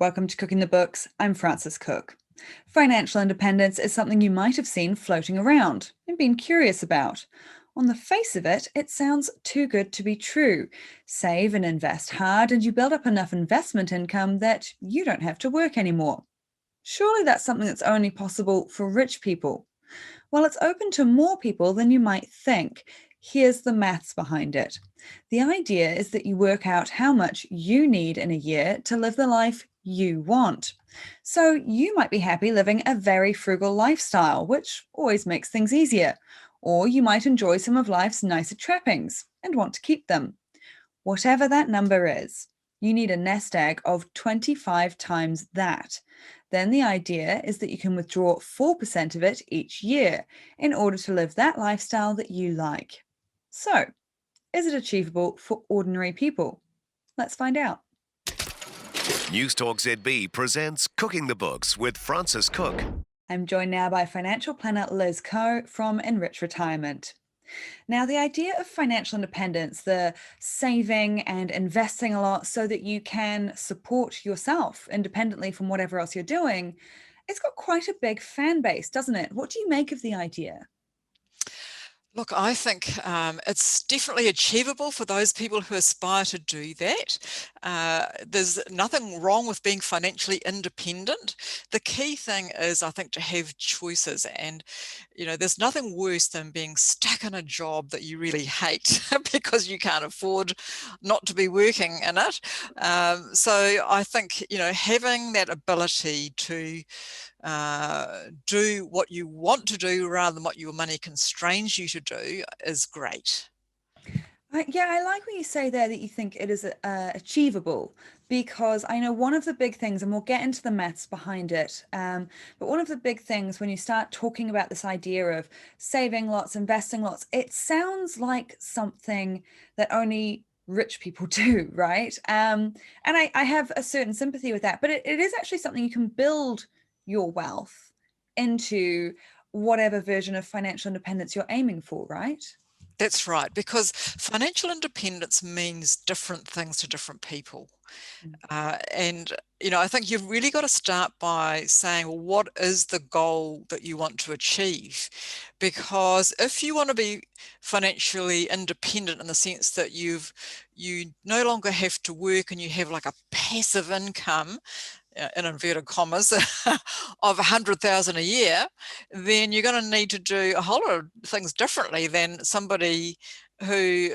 Welcome to Cooking the Books. I'm Frances Cook. Financial independence is something you might have seen floating around and been curious about. On the face of it, it sounds too good to be true. Save and invest hard, and you build up enough investment income that you don't have to work anymore. Surely that's something that's only possible for rich people. Well, it's open to more people than you might think. Here's the maths behind it. The idea is that you work out how much you need in a year to live the life you want. So you might be happy living a very frugal lifestyle, which always makes things easier. Or you might enjoy some of life's nicer trappings and want to keep them. Whatever that number is, you need a nest egg of 25 times that. Then the idea is that you can withdraw 4% of it each year in order to live that lifestyle that you like. So, is it achievable for ordinary people? Let's find out. News Talk ZB presents Cooking the Books with Frances Cook. I'm joined now by financial planner Liz Coe from Enrich Retirement. Now, the idea of financial independence, the saving and investing a lot so that you can support yourself independently from whatever else you're doing, it's got quite a big fan base, doesn't it? What do you make of the idea? Look, I think it's definitely achievable for those people who aspire to do that. There's nothing wrong with being financially independent. The key thing is, I think, to have choices. And, there's nothing worse than being stuck in a job that you really hate because you can't afford not to be working in it. So I think, having that ability to do what you want to do rather than what your money constrains you to do is great. Yeah, I like what you say there that you think it is achievable, because I know one of the big things, and we'll get into the maths behind it, but one of the big things when you start talking about this idea of saving lots, investing lots, it sounds like something that only rich people do, right? And I have a certain sympathy with that, but it is actually something you can build your wealth into whatever version of financial independence you're aiming for, right? That's right, because financial independence means different things to different people. And I think you've really got to start by saying, well, what is the goal that you want to achieve? Because if you want to be financially independent in the sense that you no longer have to work and you have like a passive income, in inverted commas, of 100,000 a year, then you're going to need to do a whole lot of things differently than somebody who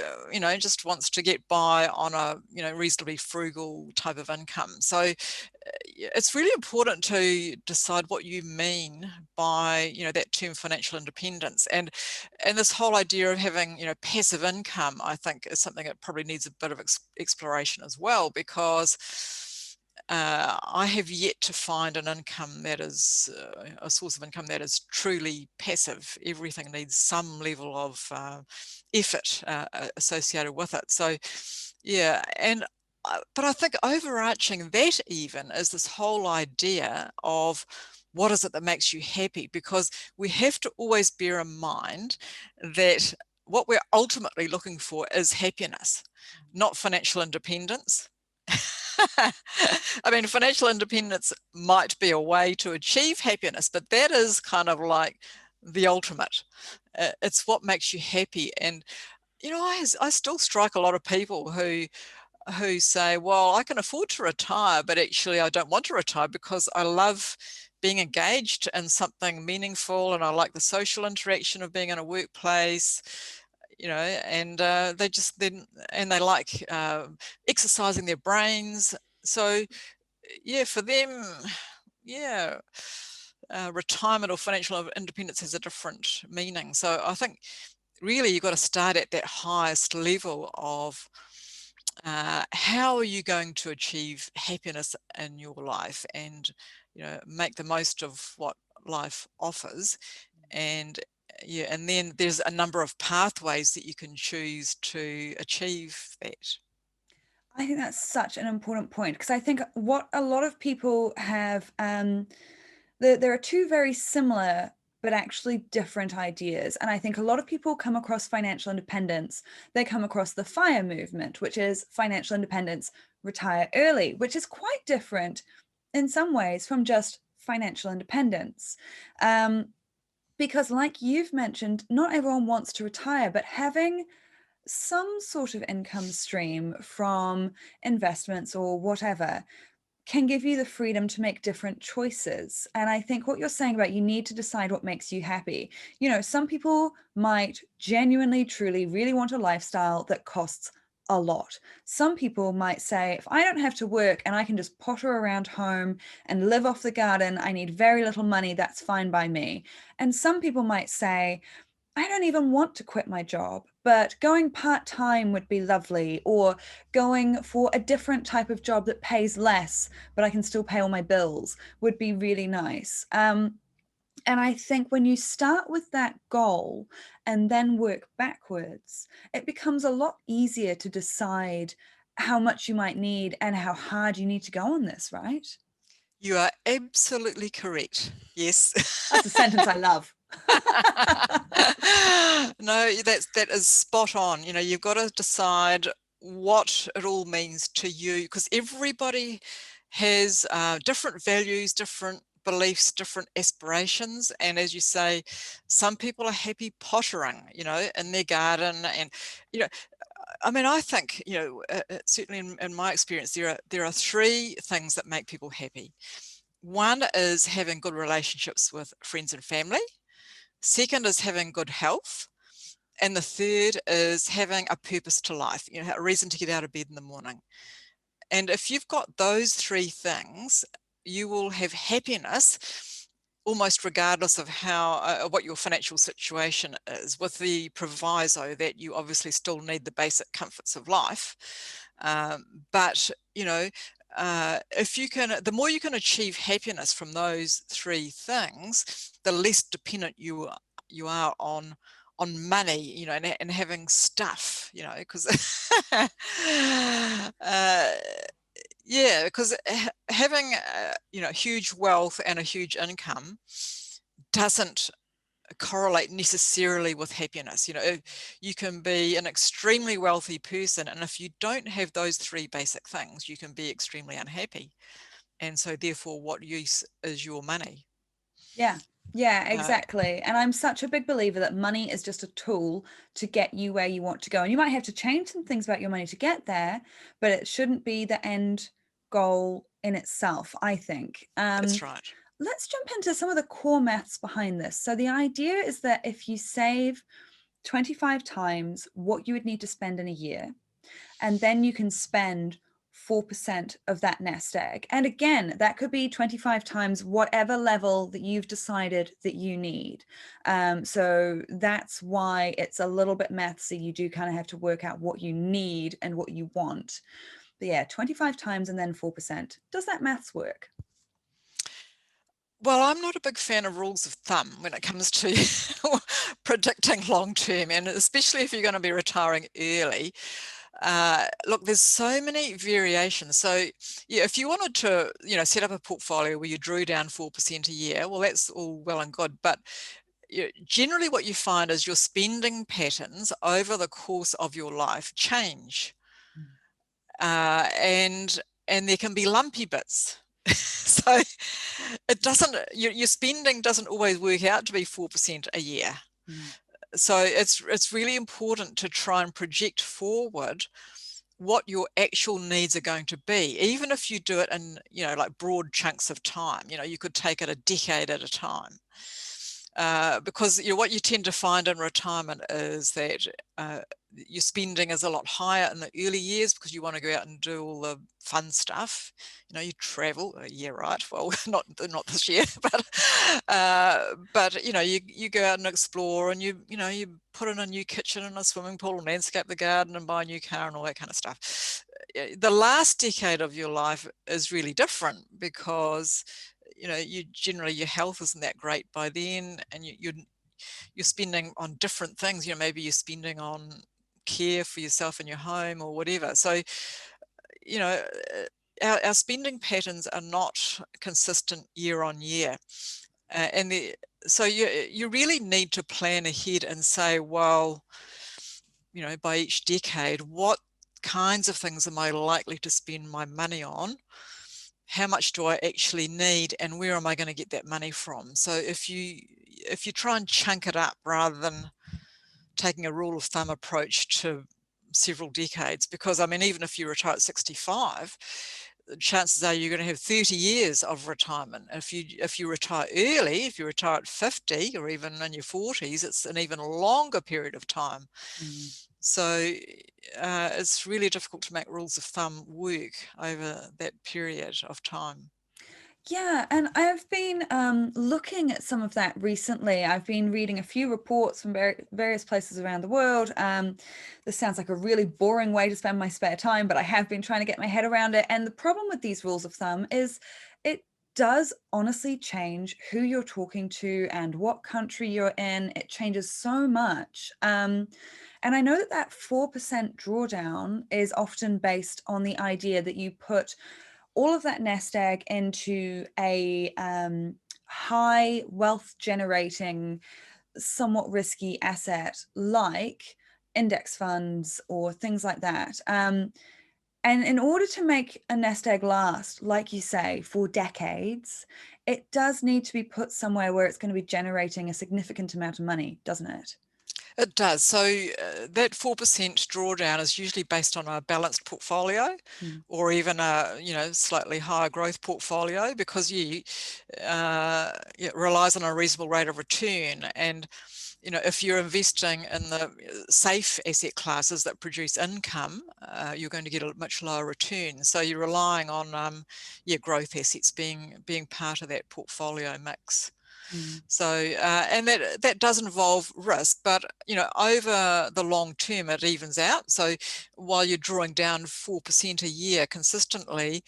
just wants to get by on a reasonably frugal type of income. So it's really important to decide what you mean by that term financial independence, and this whole idea of having passive income, I think, is something that probably needs a bit of exploration as well, because I have yet to find an income that is a source of income that is truly passive. Everything needs some level of effort associated with it. So, yeah, but I think overarching that even is this whole idea of what is it that makes you happy? Because we have to always bear in mind that what we're ultimately looking for is happiness, not financial independence. I mean, financial independence might be a way to achieve happiness, but that is kind of like the ultimate. It's what makes you happy. And, I still strike a lot of people who say, well, I can afford to retire, but actually I don't want to retire because I love being engaged in something meaningful, and I like the social interaction of being in a workplace. And they like exercising their brains. So, yeah, for them, yeah, retirement or financial independence has a different meaning. So I think really you've got to start at that highest level of how are you going to achieve happiness in your life, and make the most of what life offers. And yeah, and then there's a number of pathways that you can choose to achieve that. I think that's such an important point, because I think what a lot of people have, there are two very similar but actually different ideas. And I think a lot of people come across financial independence, they come across the FIRE movement, which is financial independence, retire early, which is quite different in some ways from just financial independence. Because like you've mentioned, not everyone wants to retire, but having some sort of income stream from investments or whatever can give you the freedom to make different choices. And I think what you're saying about you need to decide what makes you happy. You know, some people might genuinely, truly, really want a lifestyle that costs a lot. Some people might say, if I don't have to work and I can just potter around home and live off the garden, I need very little money, that's fine by me. And some people might say, I don't even want to quit my job, but going part-time would be lovely, or going for a different type of job that pays less, but I can still pay all my bills would be really nice. And I think when you start with that goal and then work backwards, it becomes a lot easier to decide how much you might need and how hard you need to go on this, right? You are absolutely correct. Yes. That's a sentence I love. No, that is spot on. You know, you've got to decide what it all means to you, because everybody has different values, different beliefs, different aspirations. And as you say, some people are happy pottering, you know, in their garden. And, you know, I mean, I think, you know, certainly in my experience, there are three things that make people happy. One is having good relationships with friends and family. Second is having good health. And the third is having a purpose to life, you know, a reason to get out of bed in the morning. And if you've got those three things, you will have happiness almost regardless of how what your financial situation is, with the proviso that you obviously still need the basic comforts of life. But, you know, if you can, the more you can achieve happiness from those three things, the less dependent you are on money, you know, and having stuff, you know, because yeah, because having you know, huge wealth and a huge income doesn't correlate necessarily with happiness. You know, you can be an extremely wealthy person, and if you don't have those three basic things, you can be extremely unhappy. And so therefore, what use is your money? Yeah, yeah, uh, exactly. And I'm such a big believer that money is just a tool to get you where you want to go. And you might have to change some things about your money to get there, but it shouldn't be the end goal in itself, I think. that's right. Let's jump into some of the core maths behind this. So the idea is that if you save 25 times what you would need to spend in a year, and then you can spend 4% of that nest egg. And again, that could be 25 times whatever level that you've decided that you need. So that's why it's a little bit mathsy. You do kind of have to work out what you need and what you want. But yeah, 25 times and then 4%. Does that maths work? Well, I'm not a big fan of rules of thumb when it comes to predicting long term, and especially if you're going to be retiring early. Look, there's so many variations. So yeah, if you wanted to, you know, set up a portfolio where you drew down 4% a year, well, that's all well and good. But you know, generally what you find is your spending patterns over the course of your life change. And there can be lumpy bits. So it doesn't, your spending doesn't always work out to be 4% a year. So it's really important to try and project forward what your actual needs are going to be, even if you do it in, you know, like broad chunks of time. You know, you could take it a decade at a time. Because you know, what you tend to find in retirement is that your spending is a lot higher in the early years because you want to go out and do all the fun stuff. You know, you travel. Yeah, right. Well, not this year, but you know, you go out and explore, and you know, you put in a new kitchen and a swimming pool and landscape the garden and buy a new car and all that kind of stuff. The last decade of your life is really different because, you know, you generally, your health isn't that great by then, and you're spending on different things. You know, maybe you're spending on care for yourself in your home or whatever. So, you know, our spending patterns are not consistent year on year, so you really need to plan ahead and say, well, you know, by each decade, what kinds of things am I likely to spend my money on? how much do I actually need, and where am I going to get that money from? So if you try and chunk it up rather than taking a rule of thumb approach to several decades, because I mean, even if you retire at 65, the chances are you're going to have 30 years of retirement. If you retire early, if you retire at 50 or even in your 40s, it's an even longer period of time. So it's really difficult to make rules of thumb work over that period of time. Yeah, and I've been looking at some of that recently. I've been reading a few reports from various places around the world. This sounds like a really boring way to spend my spare time, but I have been trying to get my head around it. And the problem with these rules of thumb is it does honestly change who you're talking to and what country you're in. It changes so much. And I know that that 4% drawdown is often based on the idea that you put all of that nest egg into a high wealth generating, somewhat risky asset like index funds or things like that. And in order to make a nest egg last, like you say, for decades, it does need to be put somewhere where it's going to be generating a significant amount of money, doesn't it? It does. So that 4% drawdown is usually based on a balanced portfolio or even a slightly higher growth portfolio, because it relies on a reasonable rate of return. And if you're investing in the safe asset classes that produce income, you're going to get a much lower return. So you're relying on growth assets being part of that portfolio mix. So, and that does involve risk, but over the long term, it evens out. So while you're drawing down 4% a year consistently,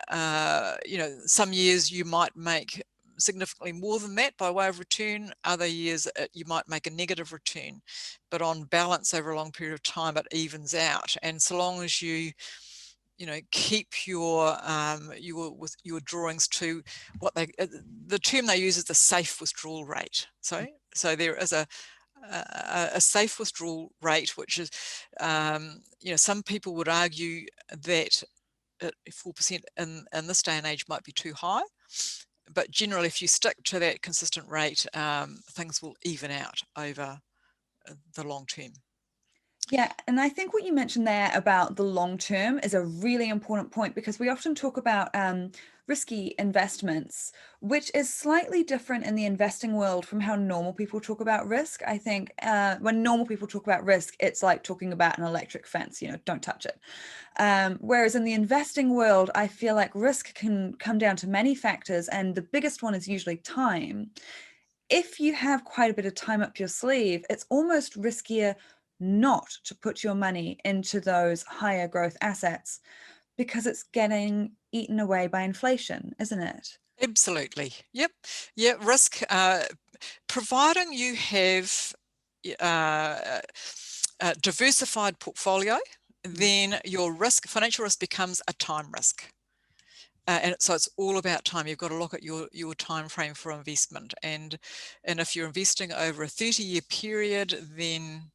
some years you might make significantly more than that by way of return. Other years you might make a negative return, but on balance over a long period of time, it evens out. And so long as you keep your drawings to what the term they use is the safe withdrawal rate. So there is a safe withdrawal rate, which is some people would argue that 4% in this day and age might be too high, but generally if you stick to that consistent rate, things will even out over the long term. Yeah, and I think what you mentioned there about the long term is a really important point, because we often talk about risky investments, which is slightly different in the investing world from how normal people talk about risk. I think when normal people talk about risk, it's like talking about an electric fence, don't touch it. Whereas in the investing world, I feel like risk can come down to many factors, and the biggest one is usually time. If you have quite a bit of time up your sleeve, it's almost riskier not to put your money into those higher growth assets, because it's getting eaten away by inflation, isn't it? Absolutely. Yep. Yeah. Risk, providing you have a diversified portfolio, then your financial risk becomes a time risk. And so it's all about time. You've got to look at your time frame for investment. And if you're investing over a 30-year period, then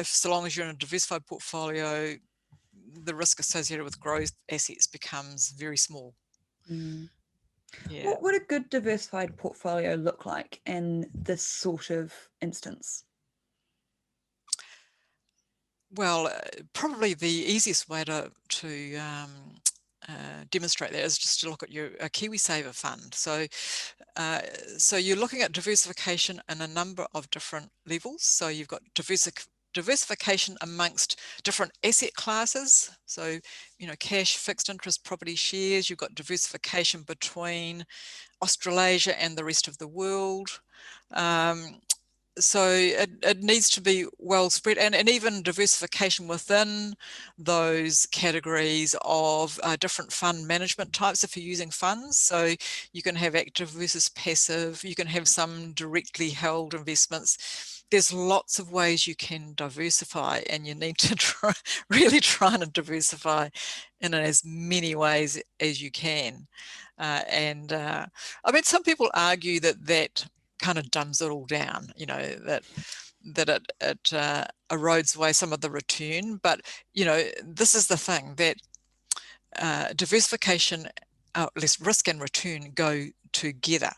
so long as you're in a diversified portfolio, the risk associated with growth assets becomes very small. Yeah. What would a good diversified portfolio look like in this sort of instance? Well, probably the easiest way to demonstrate that is just to look at your KiwiSaver fund. So you're looking at diversification in a number of different levels. So you've got diversification amongst different asset classes. So, cash, fixed interest, property, shares. You've got diversification between Australasia and the rest of the world. So it needs to be well spread, and even diversification within those categories of different fund management types if you're using funds. So you can have active versus passive, you can have some directly held investments. There's lots of ways you can diversify, and you need to really try and diversify in as many ways as you can. I mean, some people argue that kind of dumbs it all down, that it erodes away some of the return. But this is the thing, that diversification, less risk and return go together.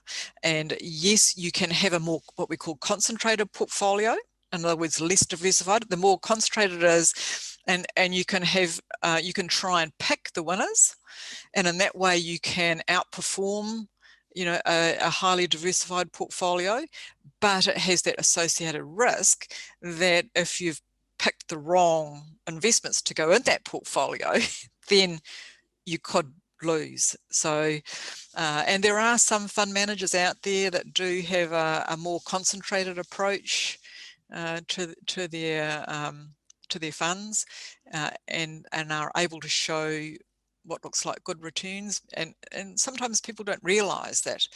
And yes, you can have a more what we call concentrated portfolio. In other words, less diversified. The more concentrated it is, and you can have you can try and pick the winners, and in that way you can outperform, you know, a highly diversified portfolio. But it has that associated risk that if you've picked the wrong investments to go in that portfolio, then you could lose. So, and there are some fund managers out there that do have a more concentrated approach to their funds, and are able to show what looks like good returns. And sometimes people don't realize that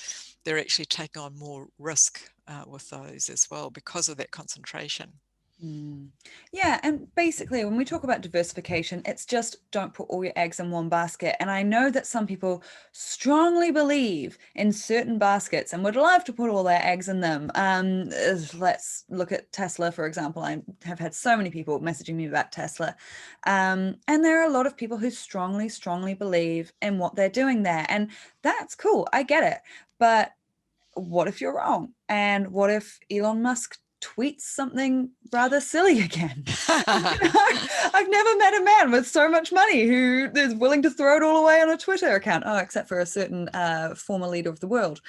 they're actually taking on more risk with those as well because of that concentration. Yeah, and basically when we talk about diversification, it's just don't put all your eggs in one basket. And I know that some people strongly believe in certain baskets and would love to put all their eggs in them. Let's look at Tesla, for example. I have had so many people messaging me about Tesla. And there are a lot of people who strongly believe in what they're doing there. And that's cool. I get it. But what if you're wrong? And what if Elon Musk tweets something rather silly again? I've never met a man with so much money who is willing to throw it all away on a Twitter account. Oh, except for a certain former leader of the world.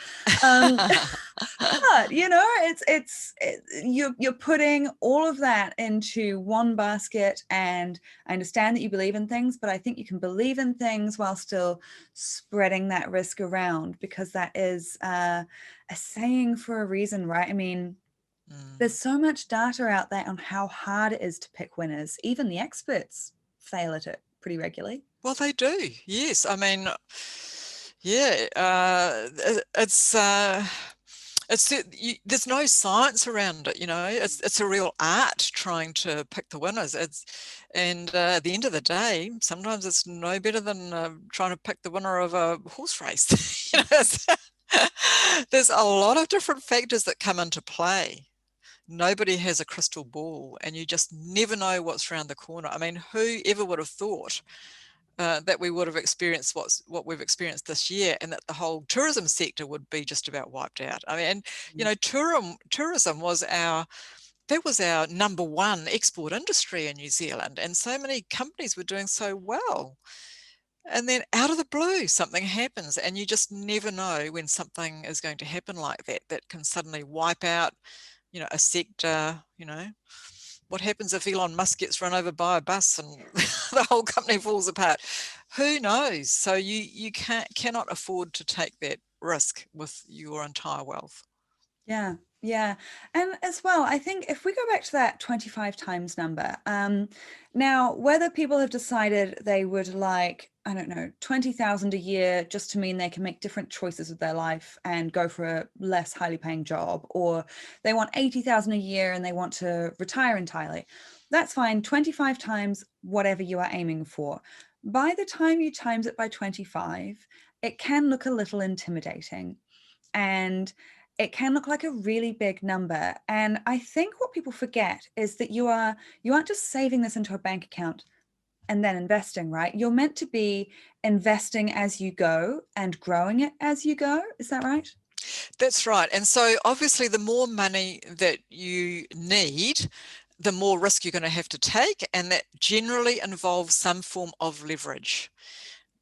But you know, you're putting all of that into one basket. And I understand that you believe in things, but I think you can believe in things while still spreading that risk around, because that is a saying for a reason, right? I mean, there's so much data out there on how hard it is to pick winners. Even the experts fail at it pretty regularly. Well, they do. Yes. I mean, yeah, there's no science around it, you know. It's a real art trying to pick the winners. And at the end of the day, sometimes it's no better than trying to pick the winner of a horse race. You know, there's a lot of different factors that come into play. Nobody has a crystal ball, and you just never know what's around the corner. I mean, who ever would have thought that we would have experienced what we've experienced this year, and that the whole tourism sector would be just about wiped out. I mean, and you know, tourism was our number one export industry in New Zealand, and so many companies were doing so well. And then out of the blue, something happens, and you just never know when something is going to happen like that, that can suddenly wipe out, you know, a sector. You know, what happens if Elon Musk gets run over by a bus and the whole company falls apart? Who knows? So you cannot afford to take that risk with your entire wealth. Yeah, yeah. And as well, I think if we go back to that 25 times number, now whether people have decided they would like, I don't know, 20,000 a year just to mean they can make different choices with their life and go for a less highly paying job, or they want 80,000 a year and they want to retire entirely, that's fine. 25 times whatever you are aiming for. By the time you times it by 25, it can look a little intimidating. And it can look like a really big number. And I think what people forget is that you aren't just saving this into a bank account and then investing, right? You're meant to be investing as you go and growing it as you go. Is that right? That's right. And so obviously the more money that you need, the more risk you're going to have to take, and that generally involves some form of leverage.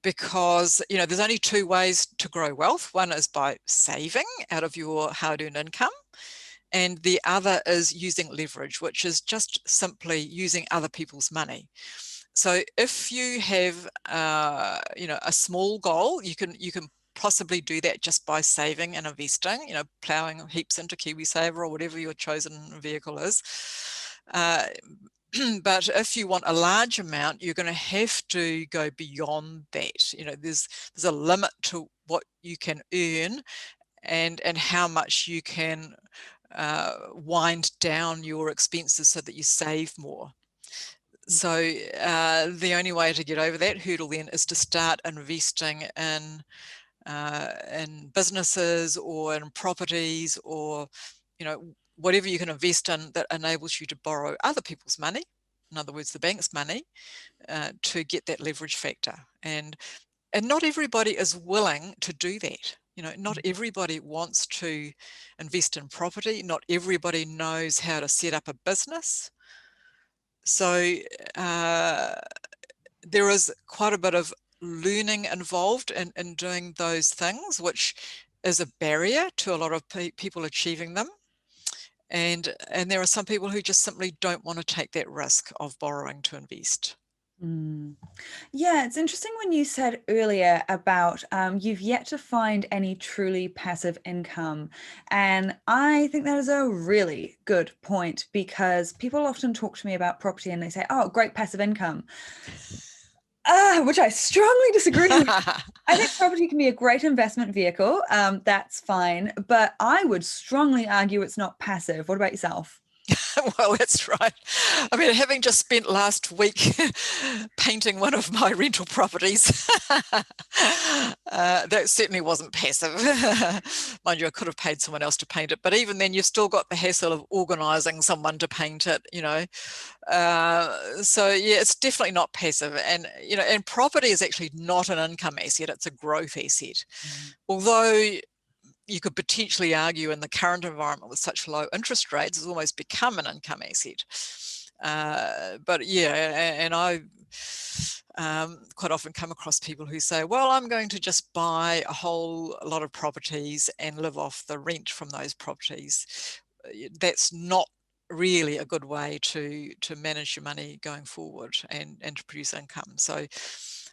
Because, you know, there's only two ways to grow wealth. One is by saving out of your hard-earned income, and the other is using leverage, which is just simply using other people's money. So if you have, you know, a small goal, you can possibly do that just by saving and investing, you know, ploughing heaps into KiwiSaver or whatever your chosen vehicle is. But if you want a large amount, you're going to have to go beyond that. You know, there's a limit to what you can earn, and how much you can wind down your expenses so that you save more. So the only way to get over that hurdle then is to start investing in businesses or in properties, or, you know, whatever you can invest in that enables you to borrow other people's money in other words, the bank's money, to get that leverage factor. And not everybody is willing to do that. Not everybody wants to invest in property. Not everybody knows how to set up a business. So there is quite a bit of learning involved in doing those things, which is a barrier to a lot of people achieving them. And there are some people who just simply don't want to take that risk of borrowing to invest. Yeah, it's interesting when you said earlier about you've yet to find any truly passive income. And I think that is a really good point, because people often talk to me about property and they say, oh, great passive income. Which I strongly disagree with. I think property can be a great investment vehicle. That's fine. But I would strongly argue it's not passive. What about yourself? Well, that's right. I mean, having just spent last week painting one of my rental properties, that certainly wasn't passive. Mind you, I could have paid someone else to paint it, but even then, you've still got the hassle of organising someone to paint it, So yeah, it's definitely not passive. And and property is actually not an income asset; it's a growth asset. Although you could potentially argue in the current environment with such low interest rates, it's almost become an income asset. But yeah, and I quite often come across people who say, well, I'm going to just buy a whole lot of properties and live off the rent from those properties. That's not really a good way to manage your money going forward and to produce income. So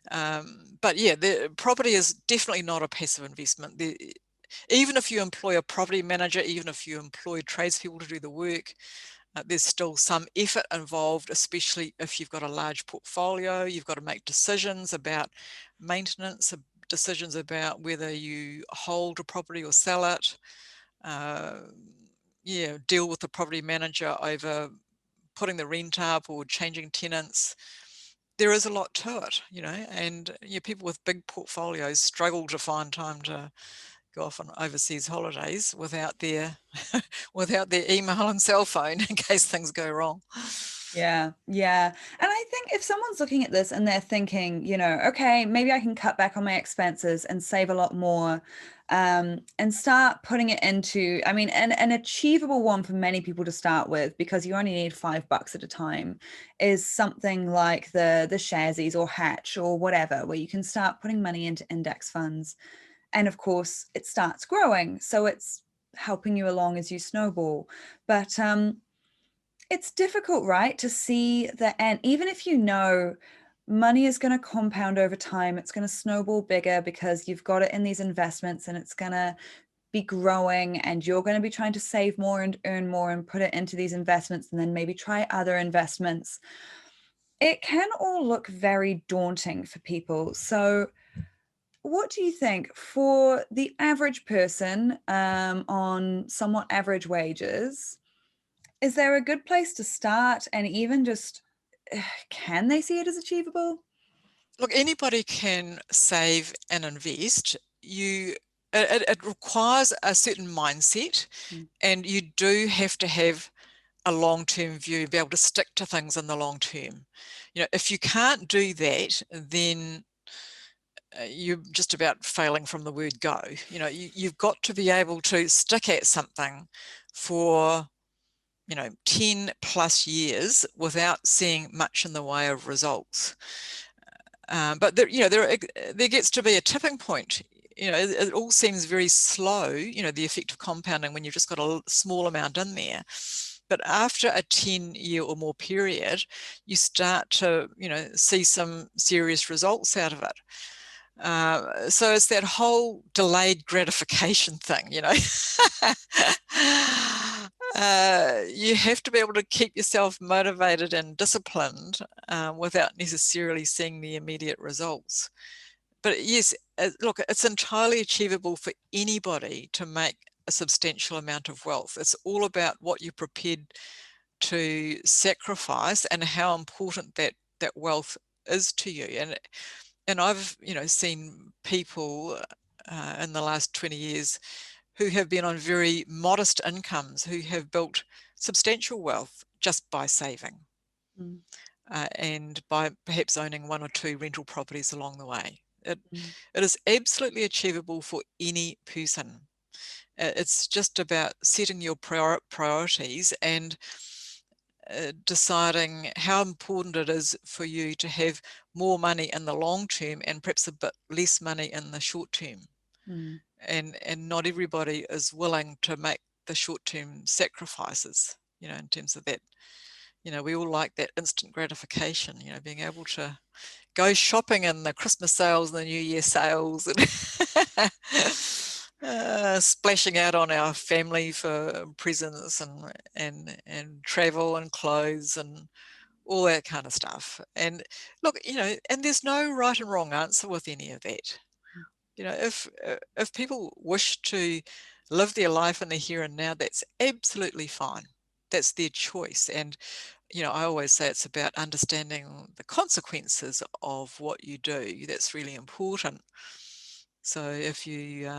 but yeah, the property is definitely not a passive investment. Even if you employ a property manager, even if you employ tradespeople to do the work, there's still some effort involved, especially if you've got a large portfolio. You've got to make decisions about maintenance, decisions about whether you hold a property or sell it. Deal with the property manager over putting the rent up or changing tenants. There is a lot to it, and people with big portfolios struggle to find time to go off on overseas holidays without their without their email and cell phone in case things go wrong. Yeah, yeah. And I think if someone's looking at this and they're thinking, okay, maybe I can cut back on my expenses and save a lot more, and start putting it into, I mean, an achievable one for many people to start with, because you only need $5 at a time, is something like the Sharesies or Hatch or whatever, where you can start putting money into index funds. And of course, it starts growing. So it's helping you along as you snowball. But it's difficult, right, to see the end. Even if money is going to compound over time, it's going to snowball bigger because you've got it in these investments and it's going to be growing, and you're going to be trying to save more and earn more and put it into these investments and then maybe try other investments. It can all look very daunting for people. So what do you think for the average person on somewhat average wages? Is there a good place to start, and even just can they see it as achievable? Look, anybody can save and invest. It requires a certain mindset, and you do have to have a long-term view, be able to stick to things in the long term. If you can't do that, then you're just about failing from the word go. You've got to be able to stick at something for 10 plus years without seeing much in the way of results. But there gets to be a tipping point. It all seems very slow, the effect of compounding when you've just got a small amount in there. But after a 10-year or more period, you start to, see some serious results out of it. So it's that whole delayed gratification thing, you have to be able to keep yourself motivated and disciplined without necessarily seeing the immediate results. But yes, look, it's entirely achievable for anybody to make a substantial amount of wealth. It's all about what you're prepared to sacrifice and how important that wealth is to you. And I've, seen people in the last 20 years who have been on very modest incomes, who have built substantial wealth just by saving. Mm, and by perhaps owning 1 or 2 rental properties along the way. mm, It is absolutely achievable for any person. It's just about setting your priorities and deciding how important it is for you to have more money in the long term and perhaps a bit less money in the short term. mm, And not everybody is willing to make the short term sacrifices, in terms of that. We all like that instant gratification, being able to go shopping in the Christmas sales and the New Year sales, and splashing out on our family for presents and travel and clothes and all that kind of stuff. And look, and there's no right and wrong answer with any of that. If people wish to live their life in the here and now, that's absolutely fine. That's their choice. And I always say it's about understanding the consequences of what you do. That's really important. So if you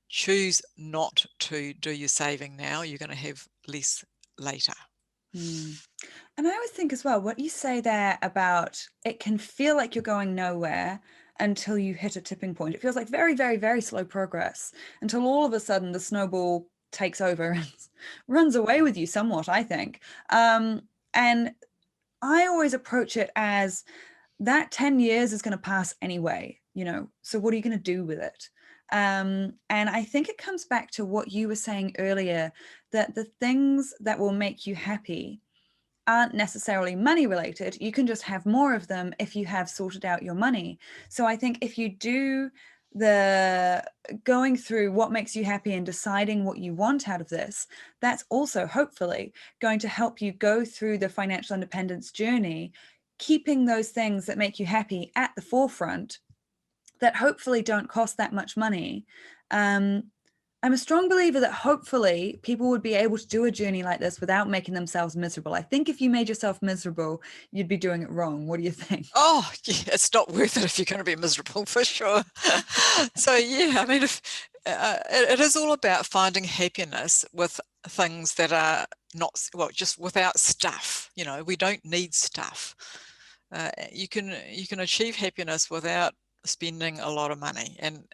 choose not to do your saving now, you're going to have less later. mm. And I always think as well, what you say there about it can feel like you're going nowhere until you hit a tipping point. It feels like very, very, very slow progress until all of a sudden the snowball takes over and runs away with you somewhat, I think. And I always approach it as that 10 years is going to pass anyway, so what are you going to do with it? And I think it comes back to what you were saying earlier, that the things that will make you happy aren't necessarily money related. You can just have more of them if you have sorted out your money. So I think if you do the going through what makes you happy and deciding what you want out of this, that's also hopefully going to help you go through the financial independence journey, keeping those things that make you happy at the forefront that hopefully don't cost that much money. I'm a strong believer that hopefully people would be able to do a journey like this without making themselves miserable. I think if you made yourself miserable, you'd be doing it wrong. What do you think? Oh, yeah, it's not worth it if you're going to be miserable, for sure. So, yeah, I mean, if it is all about finding happiness with things that are not, well, just without stuff. We don't need stuff. You can achieve happiness without spending a lot of money, and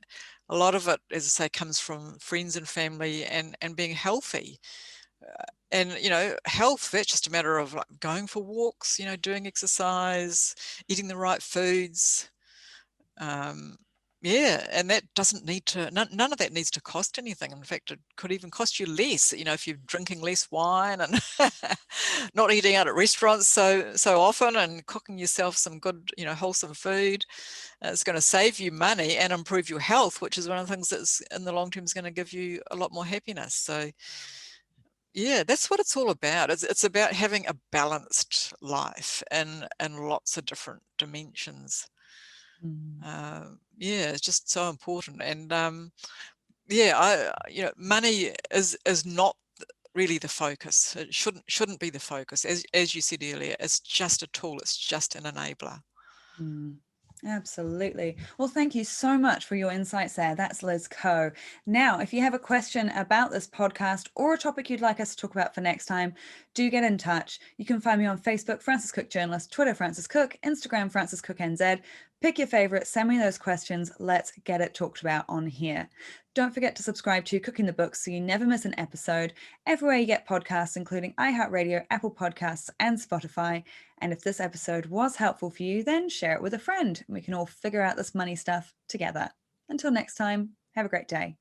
a lot of it, as I say, comes from friends and family and being healthy. And health, that's just a matter of like going for walks, doing exercise, eating the right foods. Yeah, and that doesn't need to, none of that needs to cost anything. In fact, it could even cost you less, if you're drinking less wine and not eating out at restaurants so often, and cooking yourself some good, wholesome food. It's going to save you money and improve your health, which is one of the things that's in the long term is going to give you a lot more happiness. So yeah, that's what it's all about. It's about having a balanced life in lots of different dimensions. Mm, Yeah, it's just so important. And yeah, money is not really the focus. It shouldn't be the focus. As you said earlier, it's just a tool. It's just an enabler. mm. Absolutely. Well, thank you so much for your insights there. That's Liz Coe. Now, if you have a question about this podcast or a topic you'd like us to talk about for next time, do get in touch. You can find me on Facebook, Frances Cook Journalist, Twitter, Frances Cook, Instagram, Frances Cook NZ. Pick your favorite, send me those questions. Let's get it talked about on here. Don't forget to subscribe to Cooking the Books so you never miss an episode everywhere you get podcasts, including iHeartRadio, Apple Podcasts, and Spotify. And if this episode was helpful for you, then share it with a friend. We can all figure out this money stuff together. Until next time, have a great day.